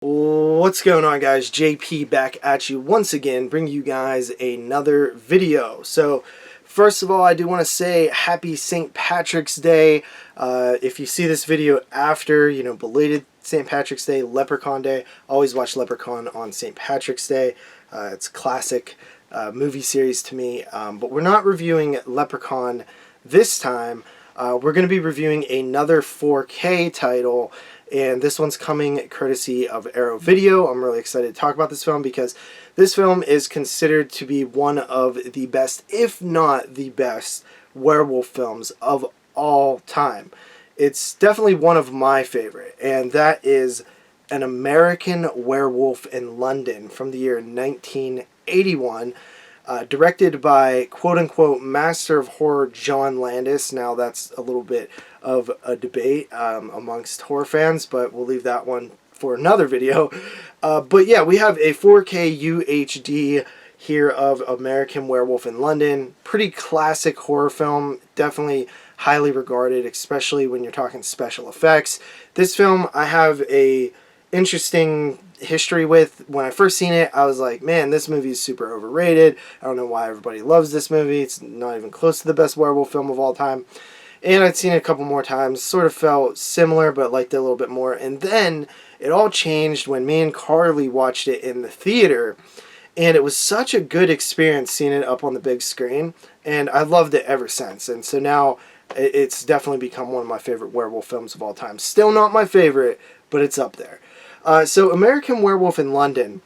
What's going on, guys? JP back at you once again, bringing you guys another video. So first of all, I do want to say happy St. Patrick's Day. If you see this video after, belated St. Patrick's Day, Leprechaun Day, always watch Leprechaun on St. Patrick's Day. It's a classic movie series to me, but we're not reviewing Leprechaun this time. We're going to be reviewing another 4K title, and this one's coming courtesy of Arrow Video. I'm really excited to talk about this film because this film is considered to be one of the best, if not the best, werewolf films of all time. It's definitely one of my favorite, and that is An American Werewolf in London from the year 1981. Directed by quote-unquote master of horror John Landis. Now that's a little bit of a debate amongst horror fans, but we'll leave that one for another video. But yeah, we have a 4K UHD here of American Werewolf in London. Pretty classic horror film, definitely highly regarded, especially when you're talking special effects. This film I have a interesting history with. When I first seen it, I was like, man, this movie is super overrated. I don't know why everybody loves this movie. It's not even close to the best werewolf film of all time. And I'd seen it a couple more times, sort of felt similar, but liked it a little bit more. And then it all changed when me and Carly watched it in the theater, and it was such a good experience seeing it up on the big screen, and I loved it ever since. And so now it's definitely become one of my favorite werewolf films of all time. Still not my favorite, but it's up there. So American Werewolf in London,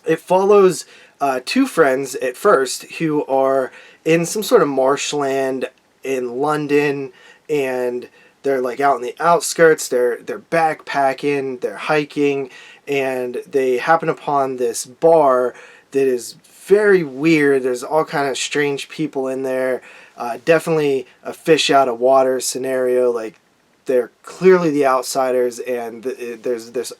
it follows two friends at first who are in some sort of marshland in London, and they're like out in the outskirts. They're backpacking, they're hiking, and they happen upon this bar that is very weird. There's all kind of strange people in there. Definitely a fish out of water scenario. Like, they're clearly the outsiders, and there's this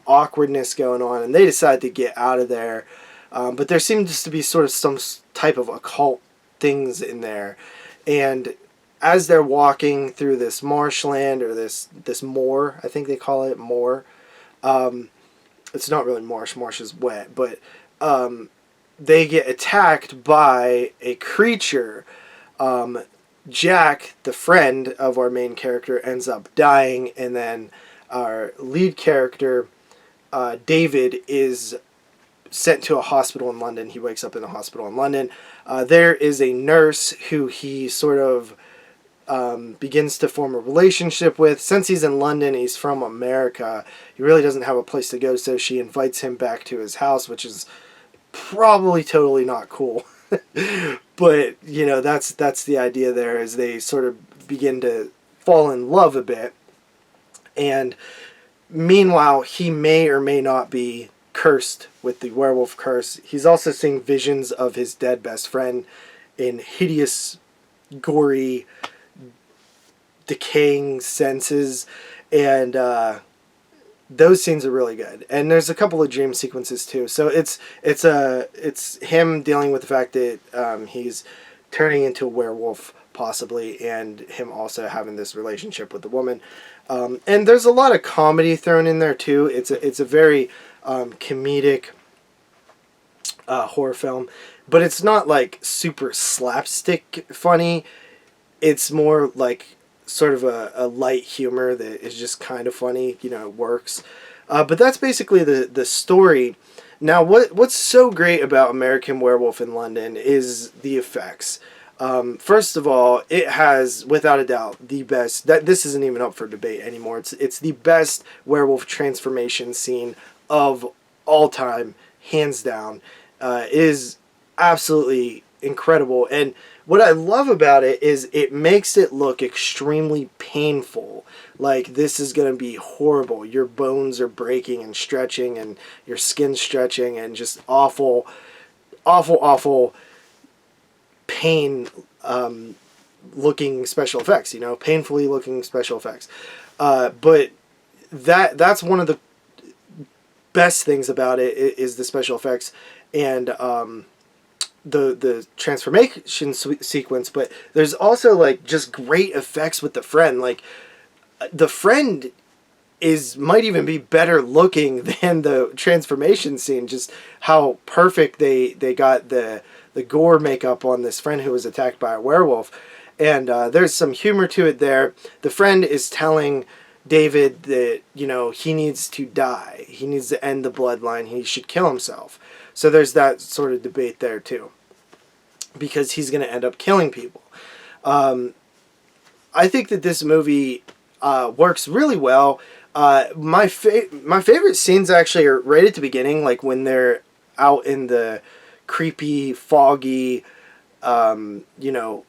awkwardness going on, and they decide to get out of there. But there seems to be sort of some type of occult things in there. And as they're walking through this marshland, or this moor, I think they call it moor. It's not really marsh. Marsh is wet. But they get attacked by a creature. Jack, the friend of our main character, ends up dying, and then our lead character, David, is sent to a hospital in London. He wakes up in a hospital in London. There is a nurse who he sort of begins to form a relationship with. Since he's in London, he's from America, he really doesn't have a place to go, so she invites him back to his house, which is probably totally not cool. But, that's the idea there, is they sort of begin to fall in love a bit. And meanwhile, he may or may not be cursed with the werewolf curse. He's also seeing visions of his dead best friend in hideous, gory, decaying senses. And those scenes are really good. And there's a couple of dream sequences too. So it's him dealing with the fact that he's turning into a werewolf, possibly, and him also having this relationship with the woman. And there's a lot of comedy thrown in there too. It's a very comedic horror film, but it's not like super slapstick funny. It's more like sort of a light humor that is just kind of funny. It works. But that's basically the story. Now, what's so great about American Werewolf in London is the effects. First of all, it has, without a doubt, the best. This isn't even up for debate anymore. It's the best werewolf transformation scene of all time, hands down. It is absolutely incredible, and what I love about it is it makes it look extremely painful. Like, this is going to be horrible. Your bones are breaking and stretching, and your skin's stretching, and just awful, awful, awful pain looking special effects, painfully looking special effects. But that's one of the best things about it, is the special effects and the transformation sequence. But there's also, like, just great effects with the friend. Like, the friend might even be better looking than the transformation scene. Just how perfect they got the gore makeup on this friend who was attacked by a werewolf. And there's some humor to it there. The friend is telling David that, you know, he needs to die. He needs to end the bloodline. He should kill himself. So there's that sort of debate there too, because he's going to end up killing people. I think that this movie works really well. My favorite scenes actually are right at the beginning, like when they're out in the creepy, foggy, you know,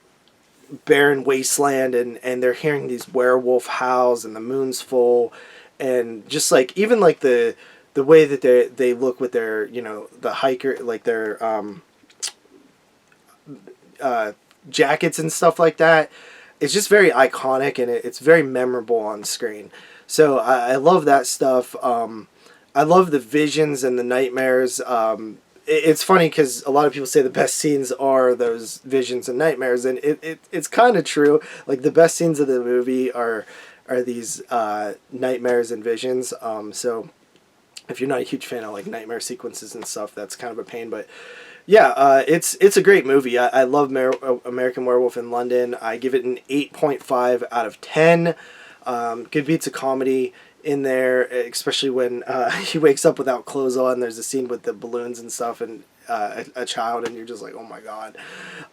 barren wasteland, and they're hearing these werewolf howls, and the moon's full, and just like even like the way that they look with their, you know, the hiker, like their jackets and stuff like that. It's just very iconic, and it's very memorable on screen. So I love that stuff. I love the visions and the nightmares. It's funny because a lot of people say the best scenes are those visions and nightmares, and it's kind of true. Like the best scenes of the movie are these nightmares and visions. So if you're not a huge fan of like nightmare sequences and stuff, that's kind of a pain. But yeah, it's a great movie. I love American Werewolf in London. I give it an 8.5 out of 10. Good beats of comedy in there, especially when he wakes up without clothes on. There's a scene with the balloons and stuff, and a child, and you're just like, oh my god.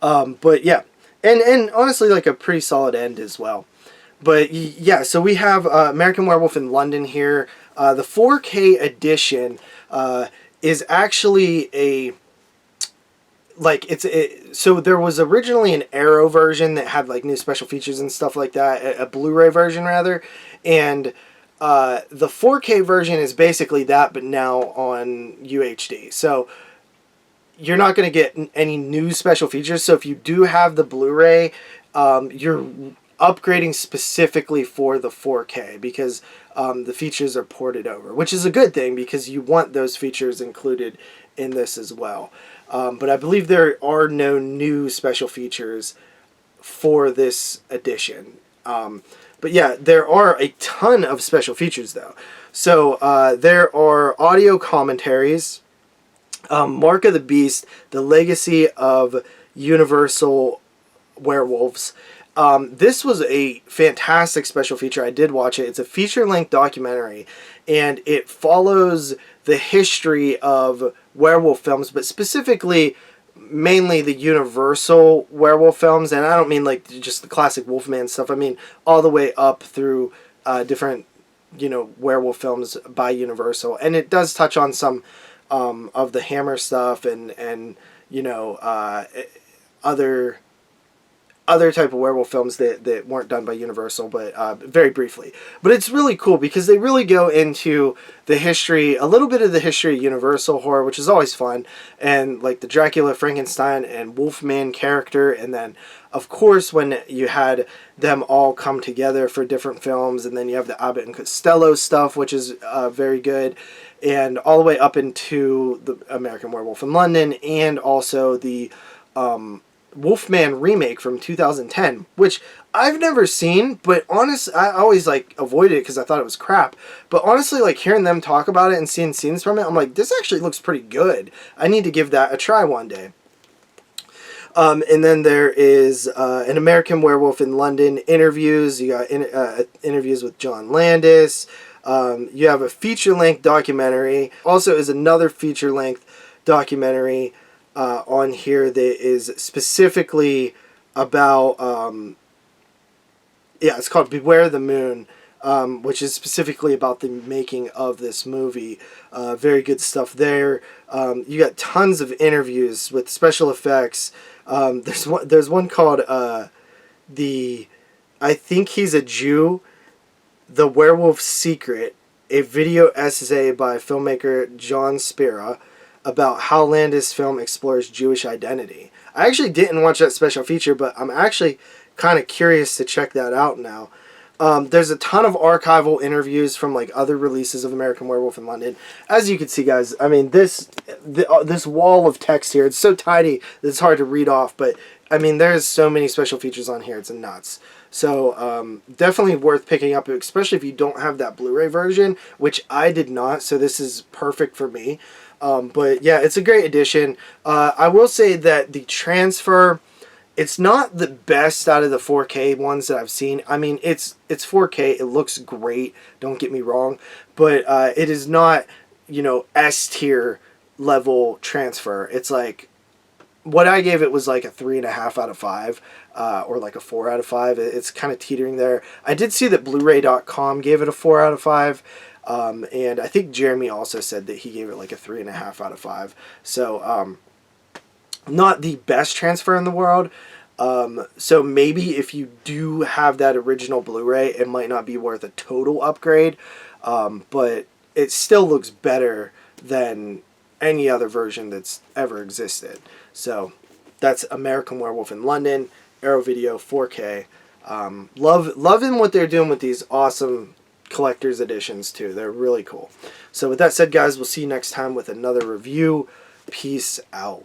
But yeah, and honestly, like a pretty solid end as well. But yeah, so we have American Werewolf in London here. The 4K edition is actually a... like so there was originally an Arrow version that had like new special features and stuff like that, a Blu-ray version rather, and the 4K version is basically that, but now on UHD. So you're not going to get any new special features. So if you do have the Blu-ray, you're upgrading specifically for the 4K because the features are ported over, which is a good thing because you want those features included in this as well. But I believe there are no new special features for this edition. But yeah, there are a ton of special features though. So there are audio commentaries, Mark of the Beast, The Legacy of Universal Werewolves. This was a fantastic special feature. I did watch it. It's a feature-length documentary, and it follows the history of werewolf films, but specifically mainly the Universal werewolf films. And I don't mean like just the classic Wolfman stuff. I mean all the way up through different, you know, werewolf films by Universal. And it does touch on some of the Hammer stuff and you know, other type of werewolf films that weren't done by Universal, but very briefly. But it's really cool because they really go into the history, a little bit of the history of Universal horror, which is always fun, and like the Dracula, Frankenstein, and Wolfman character, and then of course when you had them all come together for different films, and then you have the Abbott and Costello stuff, which is very good, and all the way up into the American Werewolf in London, and also the Wolfman remake from 2010, which I've never seen, but honestly, I always like avoided it because I thought it was crap. But honestly, like hearing them talk about it and seeing scenes from it, I'm like, this actually looks pretty good. I need to give that a try one day. And then there is an American Werewolf in London interviews. You got interviews with John Landis. You have a feature-length documentary. Also is another feature-length documentary on here that is specifically about, yeah, it's called Beware the Moon, which is specifically about the making of this movie. Very good stuff there. You got tons of interviews with special effects. There's one called I Think He's a Jew, The Werewolf's Secret, a video essay by filmmaker John Spira about how Landis' film explores Jewish identity. I actually didn't watch that special feature, but I'm actually kind of curious to check that out now. There's a ton of archival interviews from like other releases of American Werewolf in London. As you can see, guys, I mean, this wall of text here, it's so tiny that it's hard to read off, but I mean, there's so many special features on here, it's nuts. So definitely worth picking up, especially if you don't have that Blu-ray version, which I did not, so this is perfect for me. But yeah, it's a great edition. I will say that the transfer, it's not the best out of the 4K ones that I've seen. I mean, it's 4K. It looks great. Don't get me wrong, but it is not, you know, S tier level transfer. It's like, what I gave it was like a 3.5 out of 5, or like a 4 out of 5. It's kind of teetering there. I did see that Blu-ray.com gave it a 4 out of 5. And I think Jeremy also said that he gave it like a 3.5 out of 5. So, not the best transfer in the world. So maybe if you do have that original Blu-ray, it might not be worth a total upgrade. But it still looks better than any other version that's ever existed. So that's American Werewolf in London, Arrow Video 4K. Loving what they're doing with these awesome collector's editions too. They're really cool. So with that said, guys, we'll see you next time with another review. Peace out.